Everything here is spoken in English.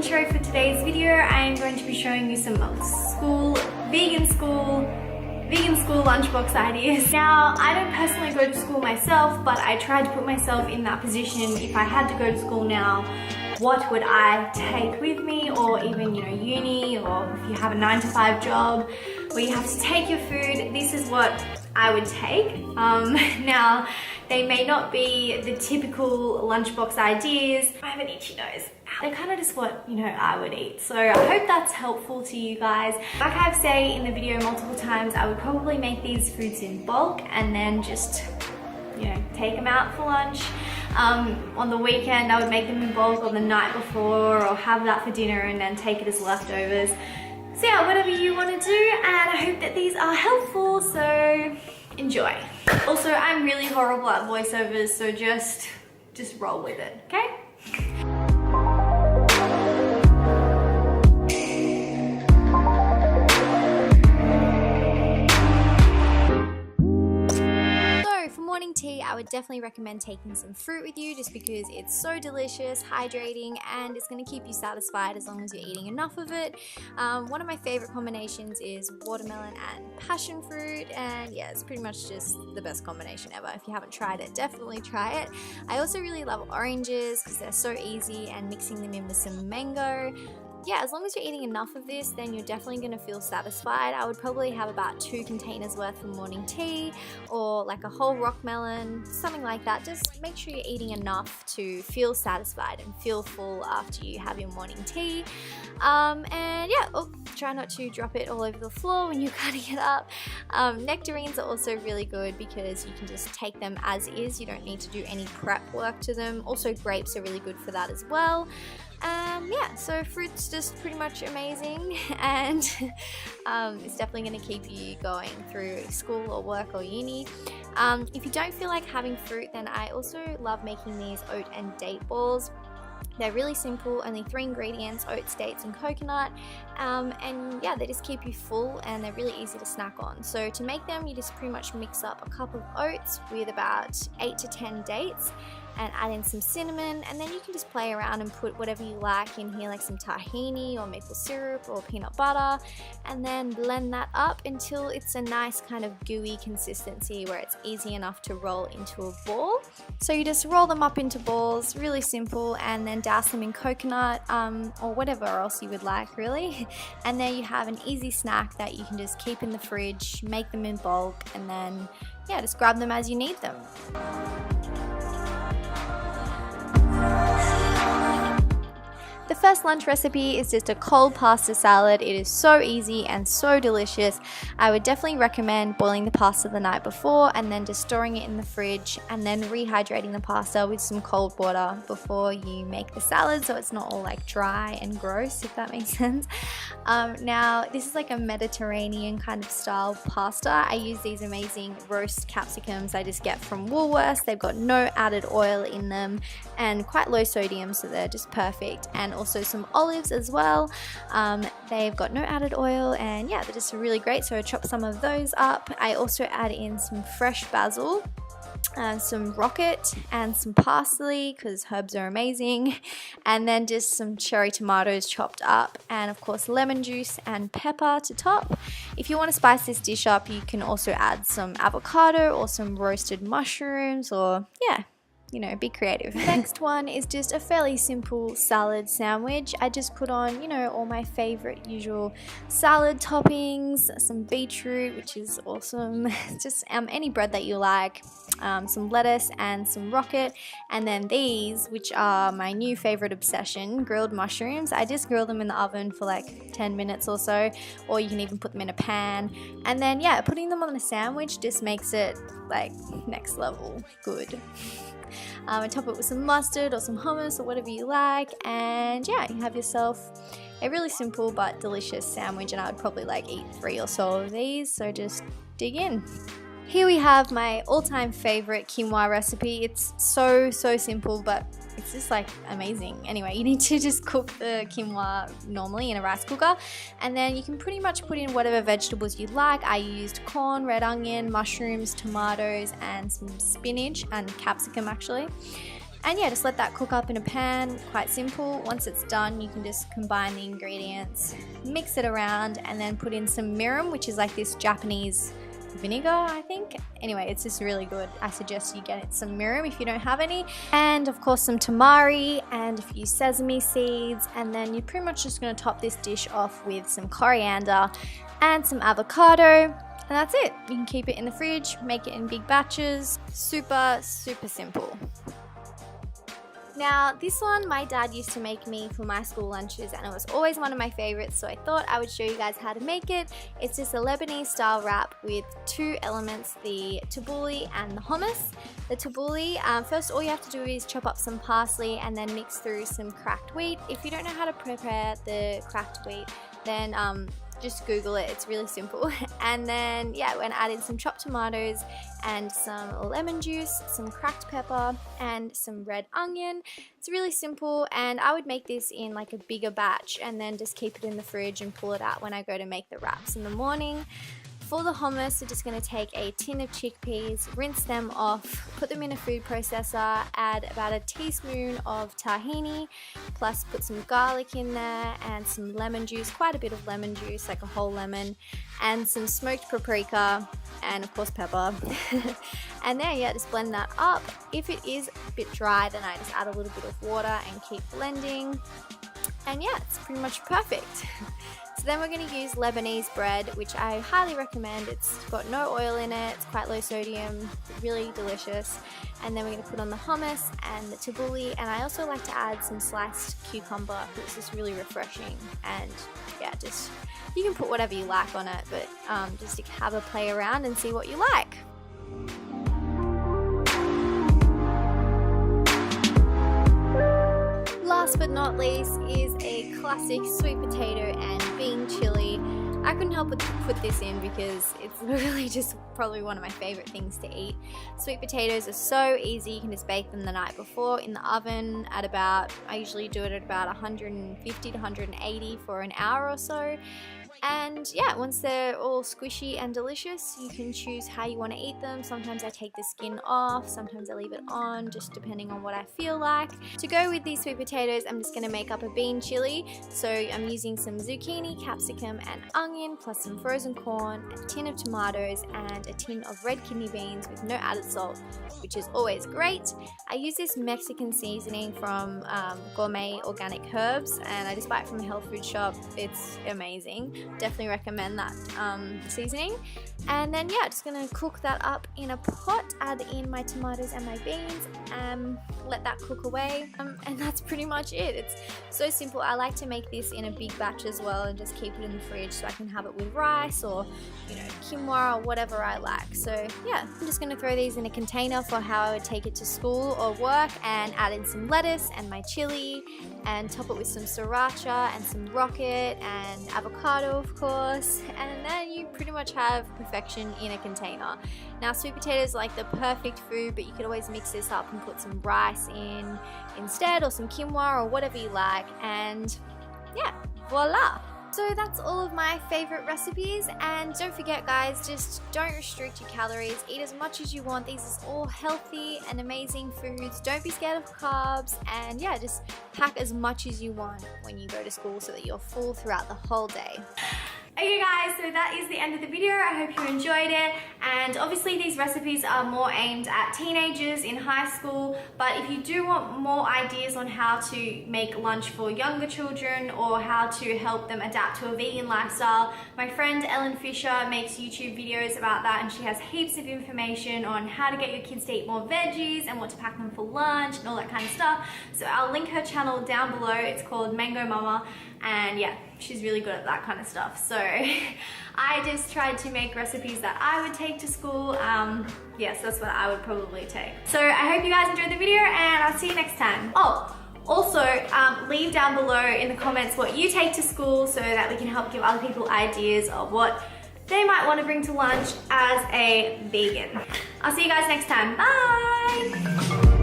intro for today's video, I am going to be showing you some vegan school lunchbox ideas. Now, I don't personally go to school myself, but I tried to put myself in that position. If I had to go to school now, what would I take with me? Or even, uni, or if you have a 9-to-5 job where you have to take your food, this is what I would take. Now, they may not be the typical lunchbox ideas. I have an itchy nose. They're kind of just what, I would eat. So I hope that's helpful to you guys. Like I've said in the video multiple times, I would probably make these foods in bulk and then just, take them out for lunch. On the weekend, I would make them in bulk on the night before, or have that for dinner and then take it as leftovers. So yeah, whatever you want to do, and I hope that these are helpful, so enjoy. Also, I'm really horrible at voiceovers, so just roll with it, okay? Morning tea, I would definitely recommend taking some fruit with you just because it's so delicious, hydrating, and it's going to keep you satisfied as long as you're eating enough of it. One of my favorite combinations is watermelon and passion fruit, and yeah, it's pretty much just the best combination ever. If you haven't tried it, definitely try it. I also really love oranges because they're so easy, and mixing them in with some mango. Yeah, as long as you're eating enough of this, then you're definitely going to feel satisfied. I would probably have about 2 containers worth for morning tea, or like a whole rock melon, something like that. Just make sure you're eating enough to feel satisfied and feel full after you have your morning tea. And yeah, try not to drop it all over the floor when you're cutting it up. Nectarines are also really good because you can just take them as is. You don't need to do any prep work to them. Also, grapes are really good for that as well. Yeah, so fruit's just pretty much amazing, and it's definitely going to keep you going through school or work or uni. If you don't feel like having fruit, then I also love making these oat and date balls. They're really simple, only 3 ingredients, oats, dates, and coconut, and yeah, they just keep you full, and they're really easy to snack on. So to make them, you just pretty much mix up a cup of oats with about 8 to 10 dates, and add in some cinnamon, and then you can just play around and put whatever you like in here, like some tahini or maple syrup or peanut butter, and then blend that up until it's a nice kind of gooey consistency where it's easy enough to roll into a ball. So you just roll them up into balls, really simple, and then douse them in coconut or whatever else you would like, really. And there you have an easy snack that you can just keep in the fridge, make them in bulk, and then yeah, just grab them as you need them. The first lunch recipe is just a cold pasta salad. It is so easy and so delicious. I would definitely recommend boiling the pasta the night before and then just storing it in the fridge and then rehydrating the pasta with some cold water before you make the salad, so it's not all like dry and gross, if that makes sense. Now, this is like a Mediterranean kind of style pasta. I use these amazing roast capsicums I just get from Woolworths. They've got no added oil in them and quite low sodium, so they're just perfect. And also some olives as well. They've got no added oil, and yeah, they're just really great, so I chop some of those up. I also add in some fresh basil, some rocket, and some parsley because herbs are amazing, and then just some cherry tomatoes chopped up, and of course lemon juice and pepper to top. If you want to spice this dish up, you can also add some avocado or some roasted mushrooms, or yeah, be creative. Next one is just a fairly simple salad sandwich. I just put on, all my favorite usual salad toppings, some beetroot, which is awesome, just any bread that you like, some lettuce and some rocket, and then these, which are my new favorite obsession, grilled mushrooms. I just grill them in the oven for like 10 minutes or so, or you can even put them in a pan, and then yeah, putting them on a sandwich just makes it like next level good. And top it with some mustard or some hummus or whatever you like, and yeah, you have yourself a really simple but delicious sandwich, and I would probably like eat 3 or so of these, so just dig in. Here we have my all-time favorite quinoa recipe. It's so simple, but it's just like amazing. Anyway, you need to just cook the quinoa normally in a rice cooker, and then you can pretty much put in whatever vegetables you like. I used corn, red onion, mushrooms, tomatoes, and some spinach and capsicum actually. And yeah, just let that cook up in a pan, quite simple. Once it's done, you can just combine the ingredients, mix it around, and then put in some mirin, which is like this Japanese vinegar, I think. Anyway, it's just really good. I suggest you get some mirin if you don't have any. And of course some tamari and a few sesame seeds. And then you're pretty much just going to top this dish off with some coriander and some avocado. And that's it. You can keep it in the fridge, make it in big batches. Super, super simple. Now, this one my dad used to make me for my school lunches, and it was always one of my favorites, so I thought I would show you guys how to make it. It's just a Lebanese style wrap with two elements, the tabbouleh and the hummus. The tabbouleh, first all you have to do is chop up some parsley and then mix through some cracked wheat. If you don't know how to prepare the cracked wheat, then just Google it, it's really simple. And then yeah, we're gonna add in some chopped tomatoes and some lemon juice, some cracked pepper and some red onion. It's really simple, and I would make this in like a bigger batch and then just keep it in the fridge and pull it out when I go to make the wraps in the morning. For the hummus, we're just going to take a tin of chickpeas, rinse them off, put them in a food processor, add about a teaspoon of tahini, plus put some garlic in there and some lemon juice, quite a bit of lemon juice, like a whole lemon, and some smoked paprika, and of course pepper. And then yeah, just blend that up. If it is a bit dry, then I just add a little bit of water and keep blending. And yeah, it's pretty much perfect. So then we're going to use Lebanese bread, which I highly recommend. It's got no oil in it, it's quite low sodium, really delicious. And then we're going to put on the hummus and the tabbouleh, and I also like to add some sliced cucumber because it's just really refreshing. And yeah, just you can put whatever you like on it, but just to have a play around and see what you like. Last but not least is a classic sweet potato and bean chili. I couldn't help but put this in because it's really just probably one of my favorite things to eat. Sweet potatoes are so easy. You can just bake them the night before in the oven at about, I usually do it at about 150 to 180 for an hour or so. And yeah, once they're all squishy and delicious, you can choose how you want to eat them. Sometimes I take the skin off, sometimes I leave it on, just depending on what I feel like. To go with these sweet potatoes, I'm just going to make up a bean chili. So I'm using some zucchini, capsicum and onion, plus some frozen corn, a tin of tomatoes and a tin of red kidney beans with no added salt, which is always great. I use this Mexican seasoning from Gourmet Organic Herbs, and I just buy it from a health food shop. It's amazing. Definitely recommend that seasoning. And then yeah, just gonna cook that up in a pot, add in my tomatoes and my beans, let that cook away, and that's pretty much it. It's so simple. I like to make this in a big batch as well and just keep it in the fridge so I can have it with rice or, you know, quinoa or whatever I like. So yeah, I'm just gonna throw these in a container for how I would take it to school or work, and add in some lettuce and my chili and top it with some sriracha and some rocket and avocado, of course, and then you pretty much have perfection in a container. Now, sweet potatoes are like the perfect food, but you could always mix this up and put some rice in instead, or some quinoa or whatever you like, and yeah, voila. So that's all of my favorite recipes, and don't forget guys, just don't restrict your calories, eat as much as you want. These are all healthy and amazing foods. Don't be scared of carbs, and yeah, just pack as much as you want when you go to school so that you're full throughout the whole day. Okay guys, so that is the end of the video. I hope you enjoyed it, and obviously these recipes are more aimed at teenagers in high school, but if you do want more ideas on how to make lunch for younger children or how to help them adapt to a vegan lifestyle, my friend Ellen Fisher makes YouTube videos about that, and she has heaps of information on how to get your kids to eat more veggies and what to pack them for lunch and all that kind of stuff. So I'll link her channel down below. It's called Mango Mama, and yeah, she's really good at that kind of stuff. So I just tried to make recipes that I would take to school. Yes, that's what I would probably take. So I hope you guys enjoyed the video, and I'll see you next time. Oh, also leave down below in the comments what you take to school so that we can help give other people ideas of what they might want to bring to lunch as a vegan. I'll see you guys next time. Bye!